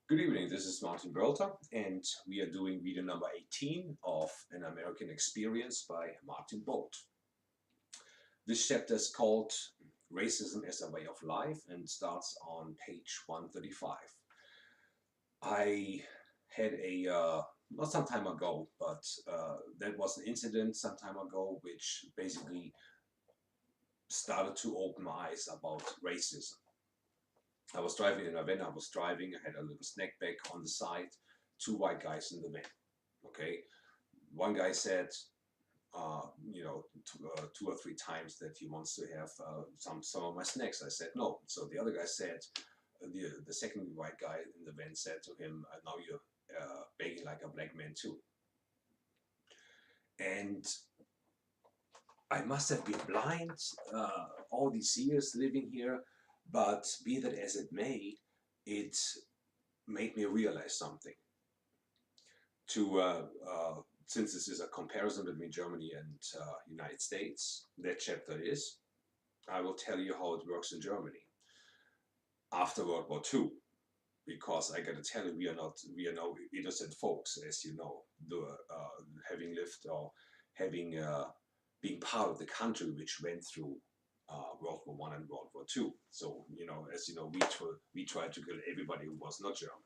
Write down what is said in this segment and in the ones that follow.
Good evening, this is Martin Berlter, and we are doing video number 18 of An American Experience by Martin Bolt. This chapter is called Racism as a Way of Life and starts on page 135. I had not some time ago, but that was an incident some time ago which basically started to open my eyes about racism. I was driving in a van, I had a little snack bag on the side, two white guys in the van. Okay, one guy said, two or three times that he wants to have some of my snacks. I said no. So the other guy said, the second white guy in the van said to him, now you're begging like a black man too. And I must have been blind all these years living here, but be that as it may, it made me realize something. Since this is a comparison between Germany and United States, that chapter is, I will tell you how it works in Germany after World War II, because I got to tell you, we are no innocent folks, as you know, having lived or having being part of the country which went through World War I and World War II. So as you know, we tried to kill everybody who was not German.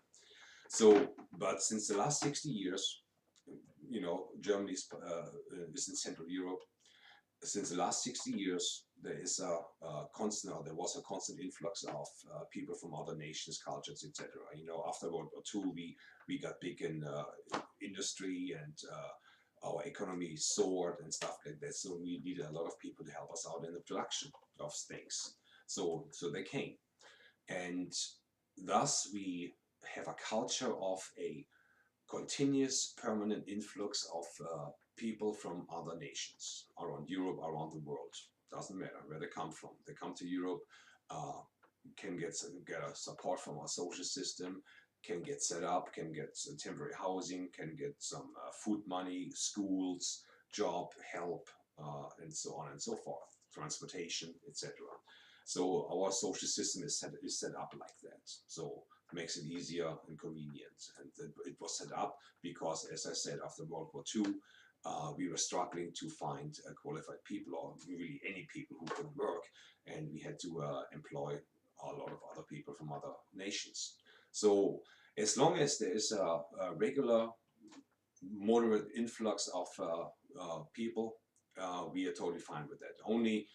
So, but since the last 60 years, Germany is in Central Europe. Since the last 60 years, there was a constant influx of people from other nations, cultures, etc. After World War II, we got big in industry, and our economy soared and stuff like that. So we needed a lot of people to help us out in the production of things. So they came, and thus we have a culture of a continuous permanent influx of people from other nations around Europe, around the world. Doesn't matter where they come from. They come to Europe, can get a support from our social system, can get set up, can get temporary housing, can get some food money, schools, job, help, and so on and so forth, transportation, etc. So our social system is set up like that. So it makes it easier and convenient. And it was set up because, as I said, after World War II, we were struggling to find qualified people, or really any people who could work, and we had to employ a lot of other people from other nations. So as long as there is a regular, moderate influx of people, we are totally fine with that. Only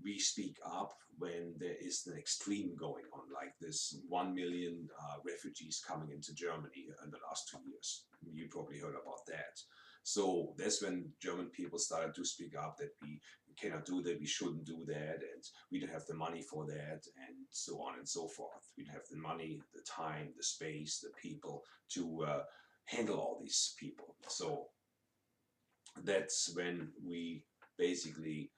we speak up when there is an extreme going on, like this 1 million refugees coming into Germany in the last 2 years. You probably heard about that. So that's when German people started to speak up that we cannot do that, we shouldn't do that, and we don't have the money for that, and so on and so forth. We don't have the money, the time, the space, the people to handle all these people. So that's when we basically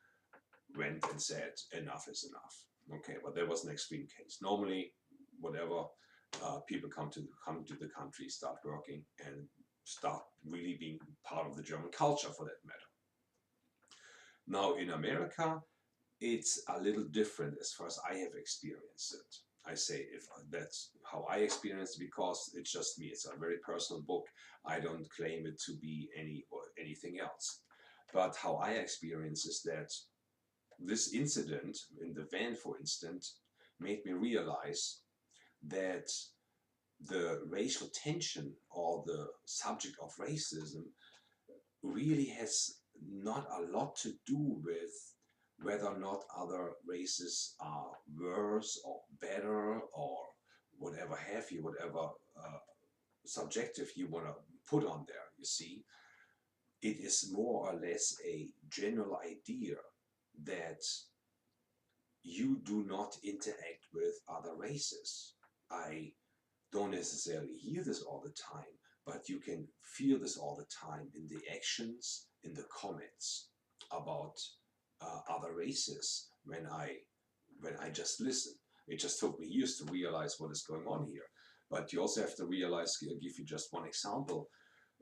went and said enough is enough. Okay, but that was an extreme case. Normally, whatever people come to the country, start working, and start really being part of the German culture, for that matter. Now in America, it's a little different as far as I have experienced it. I say if that's how I experienced it, because it's just me. It's a very personal book. I don't claim it to be anything else. But how I experience is that this incident in the van, for instance, made me realize that the racial tension, or the subject of racism, really has not a lot to do with whether or not other races are worse or better or whatever have you, whatever subjective you want to put on there, you see. It is more or less a general idea that you do not interact with other races. I don't necessarily hear this all the time, but you can feel this all the time in the actions, in the comments about other races. When I just listen, it just took me years to realize what is going on here. But you also have to realize, I'll give you just one example.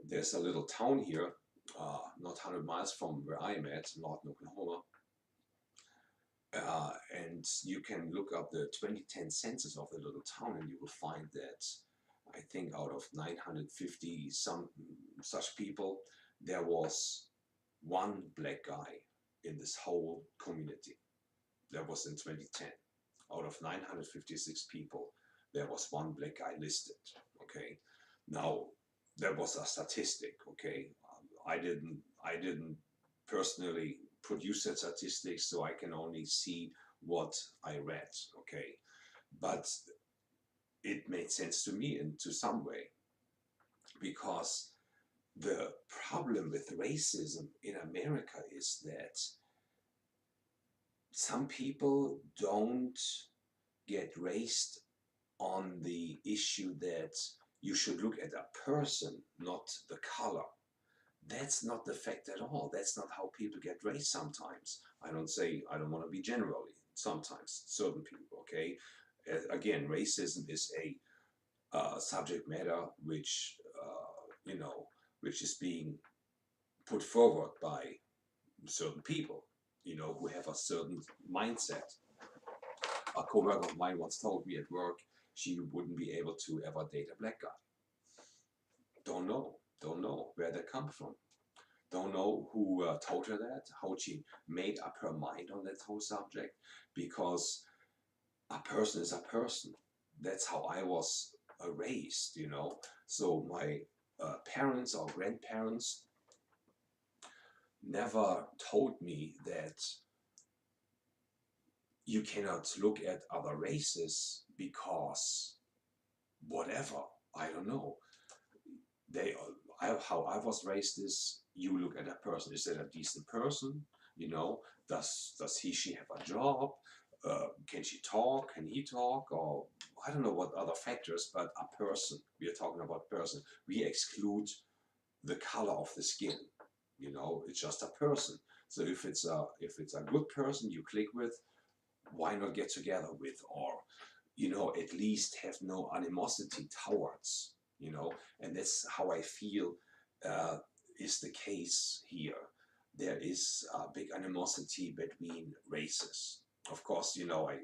There's a little town here, not 100 miles from where I'm at, Norton, Oklahoma, And you can look up the 2010 census of the little town, and you will find that I think out of 950 some such people, there was one black guy in this whole community. That was in 2010. Out of 956 people, there was one black guy listed. Okay, now that was a statistic. Okay, I didn't personally produce that statistics, so I can only see what I read. Okay, but it made sense to me in to some way, because the problem with racism in America is that some people don't get raised on the issue that you should look at a person, not the color. That's not the fact at all. That's not how people get raised sometimes. I don't want to be generally, sometimes, certain people, okay? Again, racism is a subject matter which, which is being put forward by certain people, who have a certain mindset. A coworker of mine once told me at work she wouldn't be able to ever date a black guy. Don't know where that comes from. Don't know who told her that, how she made up her mind on that whole subject, because a person is a person. That's how I was raised. So my parents or grandparents never told me that you cannot look at other races because whatever, I don't know. How I was raised is, you look at a person. Is that a decent person? Does she have a job? Can she talk? Can he talk? Or I don't know what other factors, but a person. We are talking about person. We exclude the color of the skin. It's just a person. So if it's a good person you click with, why not get together with, or at least have no animosity towards, and that's how I feel is the case here. There is a big animosity between races. Of course, I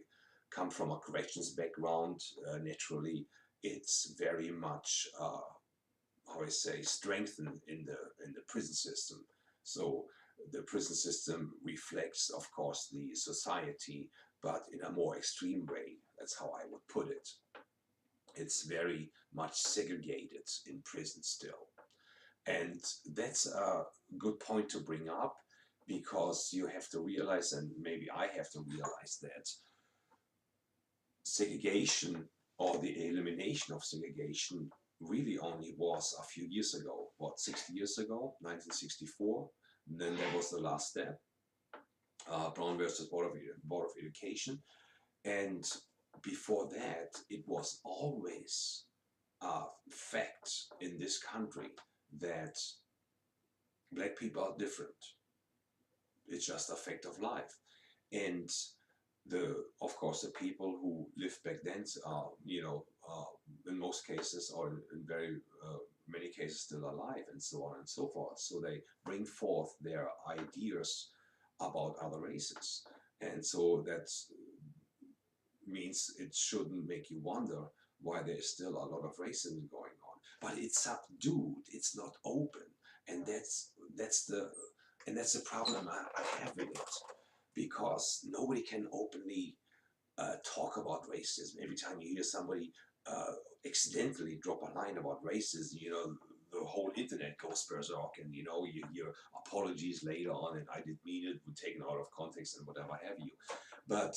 come from a corrections background. Naturally, it's very much, how I say, strengthened in the prison system. So the prison system reflects, of course, the society, but in a more extreme way. That's how I would put it. It's very much segregated in prison still. And that's a good point to bring up, because you have to realize, and maybe I have to realize, that segregation, or the elimination of segregation, really only was a few years ago. What, 60 years ago, 1964? And then there was the last step, Brown versus Board of Education. And before that, it was always a fact in this country that black people are different. It's just a fact of life. And of course, the people who lived back then are, in most cases, or in very many cases, still alive, and so on and so forth. So they bring forth their ideas about other races. And so that means it shouldn't make you wonder why there's still a lot of racism going on. But it's subdued, it's not open. And that's the problem I have with it, because nobody can openly talk about racism. Every time you hear somebody accidentally drop a line about racism, the whole internet goes berserk, and you hear apologies later on, and I didn't mean it, were taken out of context and whatever have you. But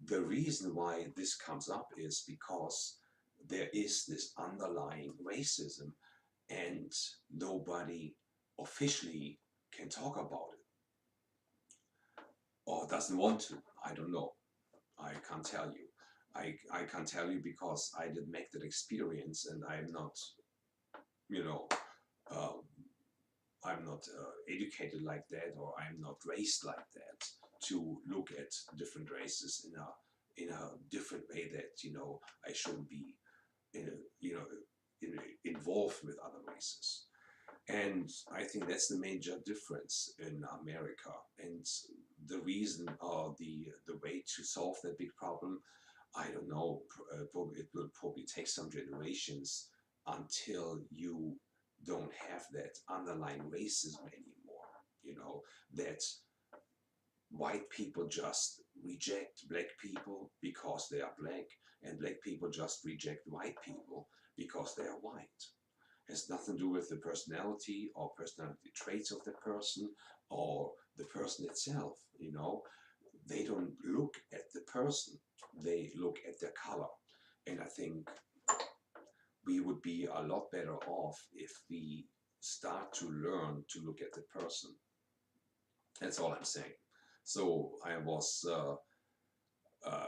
the reason why this comes up is because there is this underlying racism, and nobody officially can talk about it, or doesn't want to. I don't know. I can't tell you. I can't tell you because I didn't make that experience, and I'm not, you know, uh, I'm not educated like that, or I'm not raised like that to look at different races in a different way, that I shouldn't be in, involved with other races. And I think that's the major difference in America. And the reason or the way to solve that big problem, I don't know. It will probably take some generations until you don't have that underlying racism anymore. You know, that white people just reject black people because they are black, and black people just reject white people because they are white. Has nothing to do with the personality or personality traits of the person or the person itself. You know, they don't look at the person, they look at their color. And I think we would be a lot better off if we start to learn to look at the person. That's all I'm saying. So I was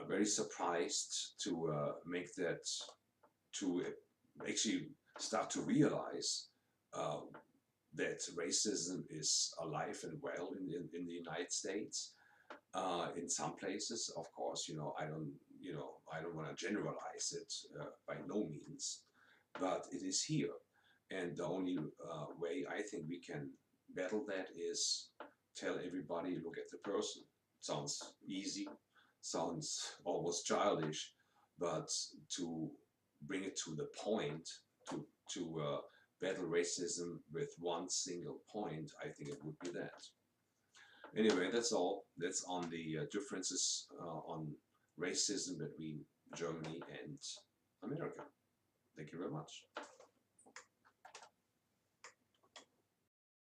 very surprised to make that, to actually start to realize uh, that racism is alive and well in the United States. In some places, of course, I don't want to generalize it by no means, but it is here. And the only way I think we can battle that is tell everybody, look at the person. Sounds easy, sounds almost childish, but to bring it to the point, to battle racism with one single point, I think it would be that. Anyway, that's all. That's on the differences on racism between Germany and America. Thank you very much.